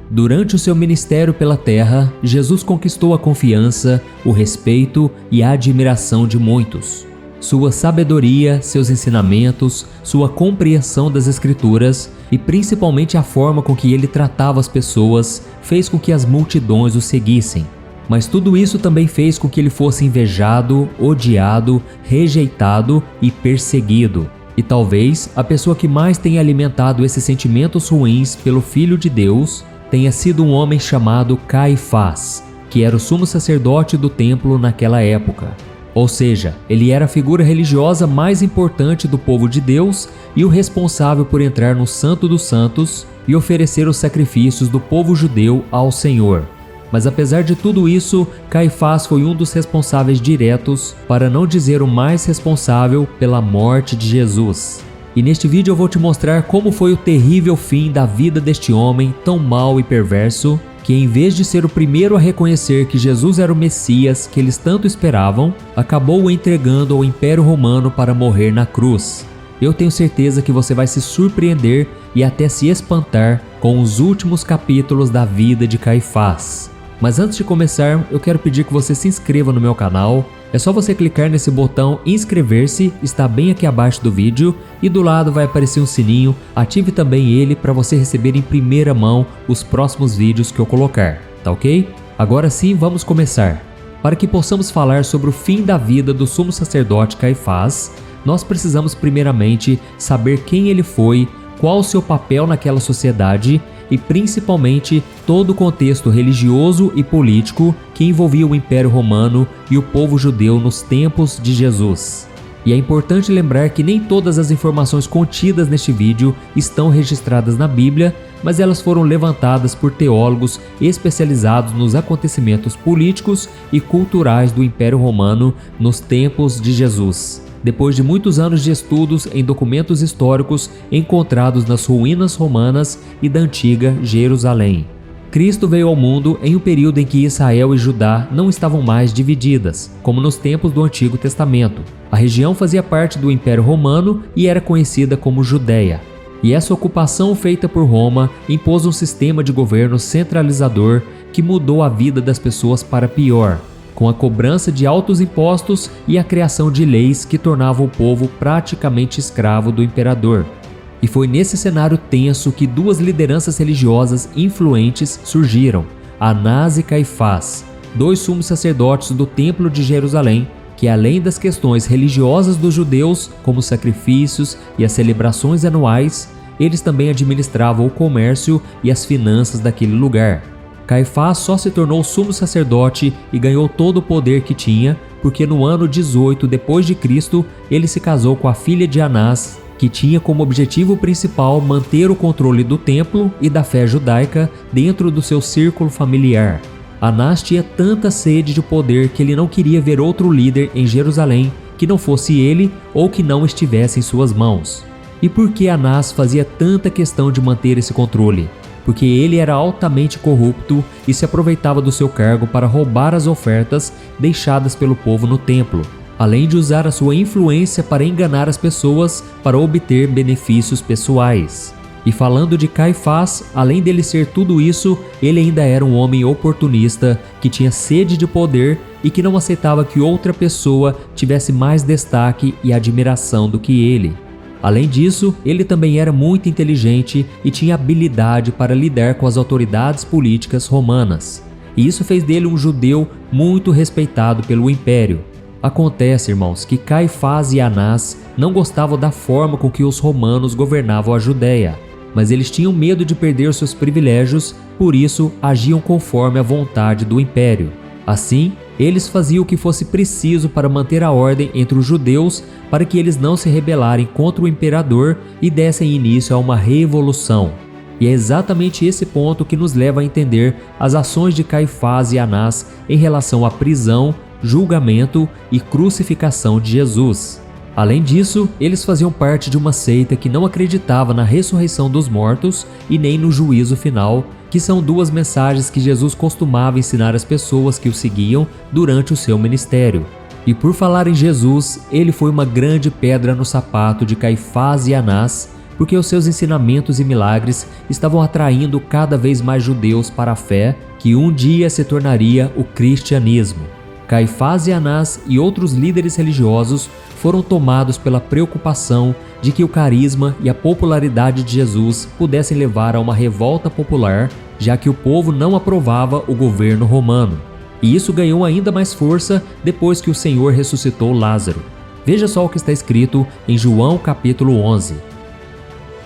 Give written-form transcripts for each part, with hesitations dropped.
Durante o seu ministério pela terra, Jesus conquistou a confiança, o respeito e a admiração de muitos. Sua sabedoria, seus ensinamentos, sua compreensão das Escrituras e principalmente a forma com que ele tratava as pessoas fez com que as multidões o seguissem. Mas tudo isso também fez com que ele fosse invejado, odiado, rejeitado e perseguido. E talvez a pessoa que mais tenha alimentado esses sentimentos ruins pelo Filho de Deus tenha sido um homem chamado Caifás, que era o sumo sacerdote do templo naquela época. Ou seja, ele era a figura religiosa mais importante do povo de Deus e o responsável por entrar no Santo dos Santos e oferecer os sacrifícios do povo judeu ao Senhor. Mas apesar de tudo isso, Caifás foi um dos responsáveis diretos, para não dizer o mais responsável, pela morte de Jesus. E neste vídeo eu vou te mostrar como foi o terrível fim da vida deste homem tão mau e perverso, que em vez de ser o primeiro a reconhecer que Jesus era o Messias que eles tanto esperavam, acabou o entregando ao Império Romano para morrer na cruz. Eu tenho certeza que você vai se surpreender e até se espantar com os últimos capítulos da vida de Caifás. Mas antes de começar, eu quero pedir que você se inscreva no meu canal. É só você clicar nesse botão inscrever-se, está bem aqui abaixo do vídeo, e do lado vai aparecer um sininho. Ative também ele para você receber em primeira mão os próximos vídeos que eu colocar, tá ok? Agora sim, vamos começar. Para que possamos falar sobre o fim da vida do sumo sacerdote Caifás, nós precisamos primeiramente saber quem ele foi, qual o seu papel naquela sociedade e principalmente todo o contexto religioso e político que envolvia o Império Romano e o povo judeu nos tempos de Jesus. E é importante lembrar que nem todas as informações contidas neste vídeo estão registradas na Bíblia, mas elas foram levantadas por teólogos especializados nos acontecimentos políticos e culturais do Império Romano nos tempos de Jesus. Depois de muitos anos de estudos em documentos históricos encontrados nas ruínas romanas e da antiga Jerusalém. Cristo veio ao mundo em um período em que Israel e Judá não estavam mais divididas, como nos tempos do Antigo Testamento. A região fazia parte do Império Romano e era conhecida como Judéia. E essa ocupação feita por Roma impôs um sistema de governo centralizador que mudou a vida das pessoas para pior, com a cobrança de altos impostos e a criação de leis que tornavam o povo praticamente escravo do imperador. E foi nesse cenário tenso que duas lideranças religiosas influentes surgiram, Anás e Caifás, dois sumos sacerdotes do Templo de Jerusalém, que além das questões religiosas dos judeus, como os sacrifícios e as celebrações anuais, eles também administravam o comércio e as finanças daquele lugar. Caifás só se tornou sumo sacerdote e ganhou todo o poder que tinha, porque no ano 18 depois de Cristo, ele se casou com a filha de Anás, que tinha como objetivo principal manter o controle do templo e da fé judaica dentro do seu círculo familiar. Anás tinha tanta sede de poder que ele não queria ver outro líder em Jerusalém que não fosse ele ou que não estivesse em suas mãos. E por que Anás fazia tanta questão de manter esse controle? Porque ele era altamente corrupto e se aproveitava do seu cargo para roubar as ofertas deixadas pelo povo no templo, além de usar a sua influência para enganar as pessoas para obter benefícios pessoais. E falando de Caifás, além dele ser tudo isso, ele ainda era um homem oportunista que tinha sede de poder e que não aceitava que outra pessoa tivesse mais destaque e admiração do que ele. Além disso, ele também era muito inteligente e tinha habilidade para lidar com as autoridades políticas romanas. E isso fez dele um judeu muito respeitado pelo império. Acontece, irmãos, que Caifás e Anás não gostavam da forma com que os romanos governavam a Judéia, mas eles tinham medo de perder seus privilégios, por isso agiam conforme a vontade do império. Assim, eles faziam o que fosse preciso para manter a ordem entre os judeus, para que eles não se rebelarem contra o imperador e dessem início a uma revolução. E é exatamente esse ponto que nos leva a entender as ações de Caifás e Anás em relação à prisão, julgamento e crucificação de Jesus. Além disso, eles faziam parte de uma seita que não acreditava na ressurreição dos mortos e nem no juízo final, que são duas mensagens que Jesus costumava ensinar às pessoas que o seguiam durante o seu ministério. E por falar em Jesus, ele foi uma grande pedra no sapato de Caifás e Anás, porque os seus ensinamentos e milagres estavam atraindo cada vez mais judeus para a fé que um dia se tornaria o cristianismo. Caifás e Anás e outros líderes religiosos foram tomados pela preocupação de que o carisma e a popularidade de Jesus pudessem levar a uma revolta popular, já que o povo não aprovava o governo romano. E isso ganhou ainda mais força depois que o Senhor ressuscitou Lázaro. Veja só o que está escrito em João capítulo 11.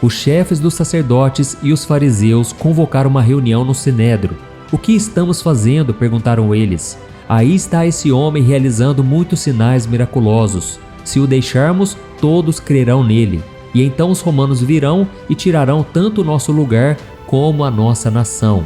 Os chefes dos sacerdotes e os fariseus convocaram uma reunião no Sinédrio. "O que estamos fazendo?", perguntaram eles. "Aí está esse homem realizando muitos sinais miraculosos. Se o deixarmos, todos crerão nele. E então os romanos virão e tirarão tanto o nosso lugar como a nossa nação."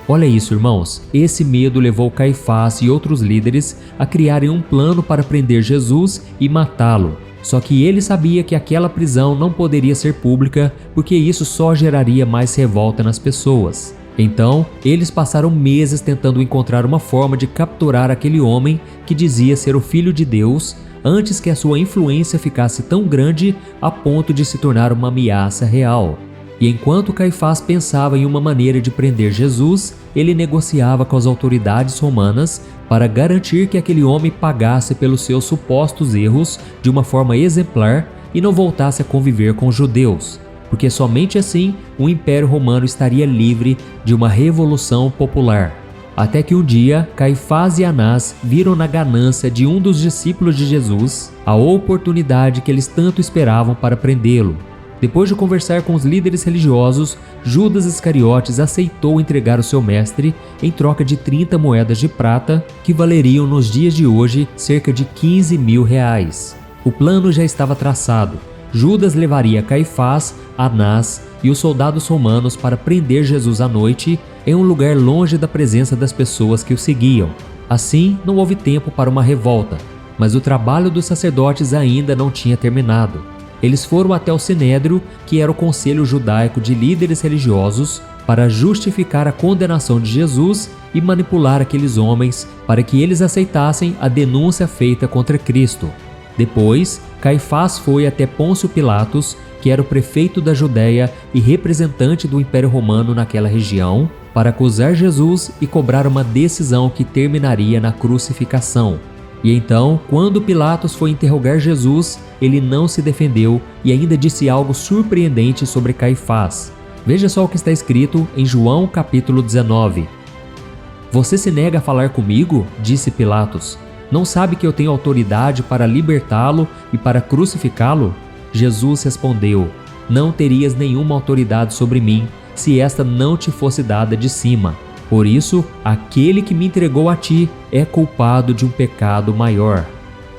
Olha isso, irmãos. Esse medo levou Caifás e outros líderes a criarem um plano para prender Jesus e matá-lo. Só que ele sabia que aquela prisão não poderia ser pública, porque isso só geraria mais revolta nas pessoas. Então, eles passaram meses tentando encontrar uma forma de capturar aquele homem que dizia ser o Filho de Deus, antes que a sua influência ficasse tão grande a ponto de se tornar uma ameaça real. E enquanto Caifás pensava em uma maneira de prender Jesus, ele negociava com as autoridades romanas para garantir que aquele homem pagasse pelos seus supostos erros de uma forma exemplar e não voltasse a conviver com os judeus, porque somente assim o Império Romano estaria livre de uma revolução popular. Até que um dia, Caifás e Anás viram na ganância de um dos discípulos de Jesus a oportunidade que eles tanto esperavam para prendê-lo. Depois de conversar com os líderes religiosos, Judas Iscariotes aceitou entregar o seu mestre em troca de 30 moedas de prata, que valeriam nos dias de hoje cerca de 15 mil reais. O plano já estava traçado. Judas levaria Caifás, Anás e os soldados romanos para prender Jesus à noite em um lugar longe da presença das pessoas que o seguiam. Assim, não houve tempo para uma revolta, mas o trabalho dos sacerdotes ainda não tinha terminado. Eles foram até o Sinédrio, que era o conselho judaico de líderes religiosos, para justificar a condenação de Jesus e manipular aqueles homens para que eles aceitassem a denúncia feita contra Cristo. Depois, Caifás foi até Pôncio Pilatos, que era o prefeito da Judéia e representante do Império Romano naquela região, para acusar Jesus e cobrar uma decisão que terminaria na crucificação. E então, quando Pilatos foi interrogar Jesus, ele não se defendeu e ainda disse algo surpreendente sobre Caifás. Veja só o que está escrito em João capítulo 19. "Você se nega a falar comigo?", disse Pilatos. "Não sabe que eu tenho autoridade para libertá-lo e para crucificá-lo?" Jesus respondeu: "Não terias nenhuma autoridade sobre mim, se esta não te fosse dada de cima. Por isso, aquele que me entregou a ti é culpado de um pecado maior."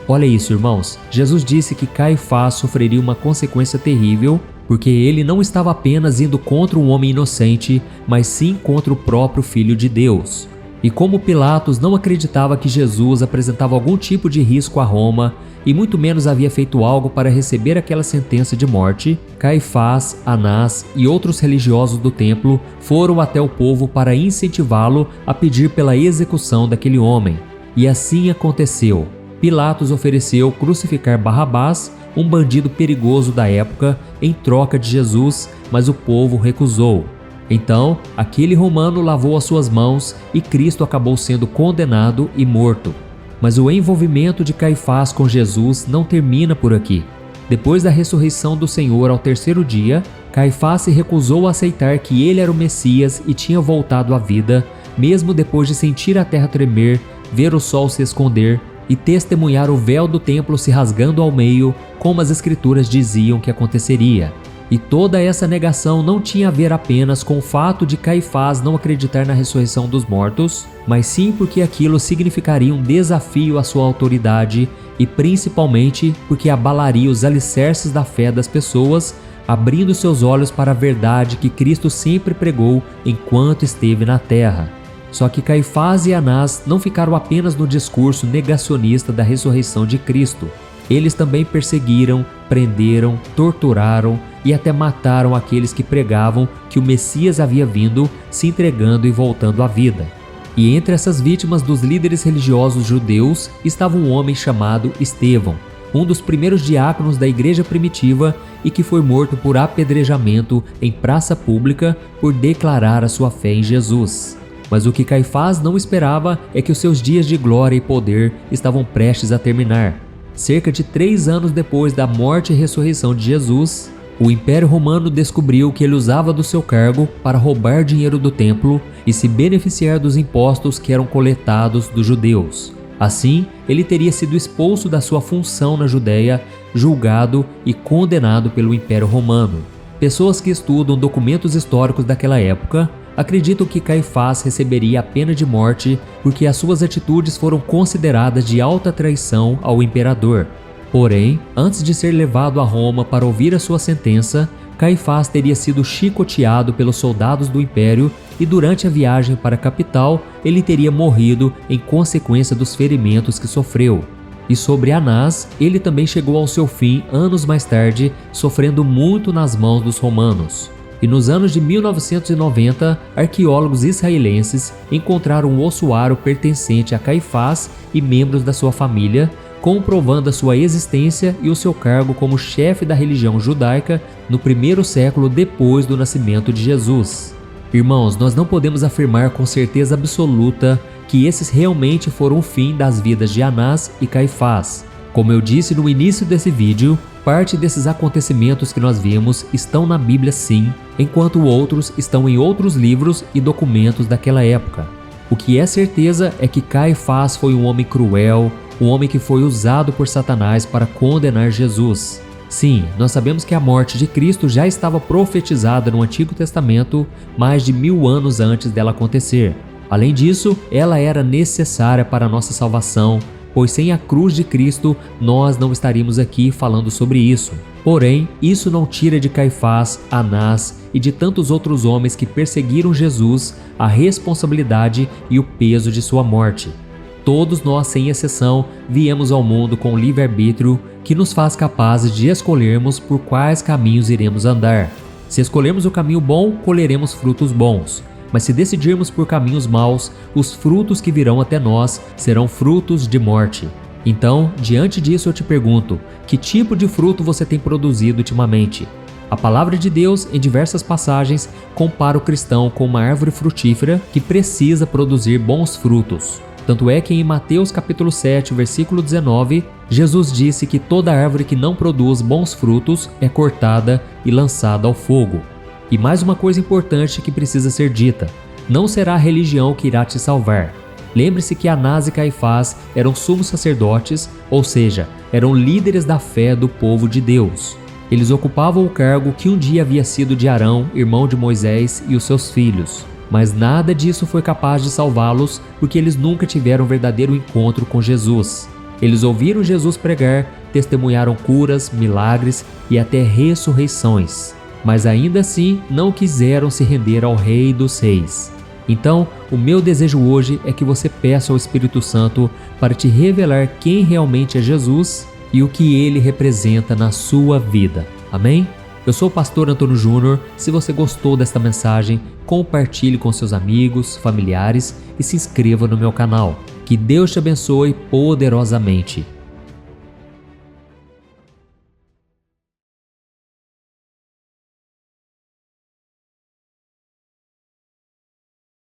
Olha isso, irmãos. Jesus disse que Caifás sofreria uma consequência terrível, porque ele não estava apenas indo contra um homem inocente, mas sim contra o próprio Filho de Deus. E como Pilatos não acreditava que Jesus apresentava algum tipo de risco a Roma, e muito menos havia feito algo para receber aquela sentença de morte, Caifás, Anás e outros religiosos do templo foram até o povo para incentivá-lo a pedir pela execução daquele homem. E assim aconteceu. Pilatos ofereceu crucificar Barrabás, um bandido perigoso da época, em troca de Jesus, mas o povo recusou. Então, aquele romano lavou as suas mãos e Cristo acabou sendo condenado e morto. Mas o envolvimento de Caifás com Jesus não termina por aqui. Depois da ressurreição do Senhor ao terceiro dia, Caifás se recusou a aceitar que ele era o Messias e tinha voltado à vida, mesmo depois de sentir a terra tremer, ver o sol se esconder e testemunhar o véu do templo se rasgando ao meio, como as Escrituras diziam que aconteceria. E toda essa negação não tinha a ver apenas com o fato de Caifás não acreditar na ressurreição dos mortos, mas sim porque aquilo significaria um desafio à sua autoridade e principalmente porque abalaria os alicerces da fé das pessoas, abrindo seus olhos para a verdade que Cristo sempre pregou enquanto esteve na terra. Só que Caifás e Anás não ficaram apenas no discurso negacionista da ressurreição de Cristo. Eles também perseguiram, prenderam, torturaram e até mataram aqueles que pregavam que o Messias havia vindo, se entregando e voltando à vida. E entre essas vítimas dos líderes religiosos judeus estava um homem chamado Estevão. um dos primeiros diáconos da igreja primitiva e que foi morto por apedrejamento em praça pública por declarar a sua fé em Jesus. Mas o que Caifás não esperava é que os seus dias de glória e poder estavam prestes a terminar. Cerca de 3 anos depois da morte e ressurreição de Jesus, o Império Romano descobriu que ele usava do seu cargo para roubar dinheiro do templo e se beneficiar dos impostos que eram coletados dos judeus. Assim, ele teria sido expulso da sua função na Judéia, julgado e condenado pelo Império Romano. Pessoas que estudam documentos históricos daquela época acreditam que Caifás receberia a pena de morte porque as suas atitudes foram consideradas de alta traição ao imperador. Porém, antes de ser levado a Roma para ouvir a sua sentença, Caifás teria sido chicoteado pelos soldados do império e durante a viagem para a capital ele teria morrido em consequência dos ferimentos que sofreu. E sobre Anás, ele também chegou ao seu fim anos mais tarde, sofrendo muito nas mãos dos romanos. E nos anos de 1990, arqueólogos israelenses encontraram um ossuário pertencente a Caifás e membros da sua família, comprovando a sua existência e o seu cargo como chefe da religião judaica no 1º século depois do nascimento de Jesus. Irmãos, nós não podemos afirmar com certeza absoluta que esses realmente foram o fim das vidas de Anás e Caifás. Como eu disse no início desse vídeo, parte desses acontecimentos que nós vimos estão na Bíblia sim, enquanto outros estão em outros livros e documentos daquela época. O que é certeza é que Caifás foi um homem cruel, um homem que foi usado por Satanás para condenar Jesus. Sim, nós sabemos que a morte de Cristo já estava profetizada no Antigo Testamento mais de 1000 anos antes dela acontecer. Além disso, ela era necessária para a nossa salvação, pois sem a cruz de Cristo nós não estaríamos aqui falando sobre isso. Porém, isso não tira de Caifás, Anás e de tantos outros homens que perseguiram Jesus a responsabilidade e o peso de sua morte. Todos nós, sem exceção, viemos ao mundo com livre-arbítrio que nos faz capazes de escolhermos por quais caminhos iremos andar. Se escolhermos o caminho bom, colheremos frutos bons. Mas se decidirmos por caminhos maus, os frutos que virão até nós serão frutos de morte. Então, diante disso eu te pergunto, que tipo de fruto você tem produzido ultimamente? A palavra de Deus, em diversas passagens, compara o cristão com uma árvore frutífera que precisa produzir bons frutos. Tanto é que em Mateus capítulo 7, versículo 19, Jesus disse que toda árvore que não produz bons frutos é cortada e lançada ao fogo. E mais uma coisa importante que precisa ser dita: não será a religião que irá te salvar. Lembre-se que Anás e Caifás eram sumos sacerdotes, ou seja, eram líderes da fé do povo de Deus. Eles ocupavam o cargo que um dia havia sido de Arão, irmão de Moisés, e os seus filhos. Mas nada disso foi capaz de salvá-los, porque eles nunca tiveram um verdadeiro encontro com Jesus. Eles ouviram Jesus pregar, testemunharam curas, milagres e até ressurreições. Mas ainda assim não quiseram se render ao Rei dos Reis. Então, o meu desejo hoje é que você peça ao Espírito Santo para te revelar quem realmente é Jesus e o que ele representa na sua vida. Amém? Eu sou o pastor Antônio Júnior. Se você gostou desta mensagem, compartilhe com seus amigos, familiares e se inscreva no meu canal. Que Deus te abençoe poderosamente.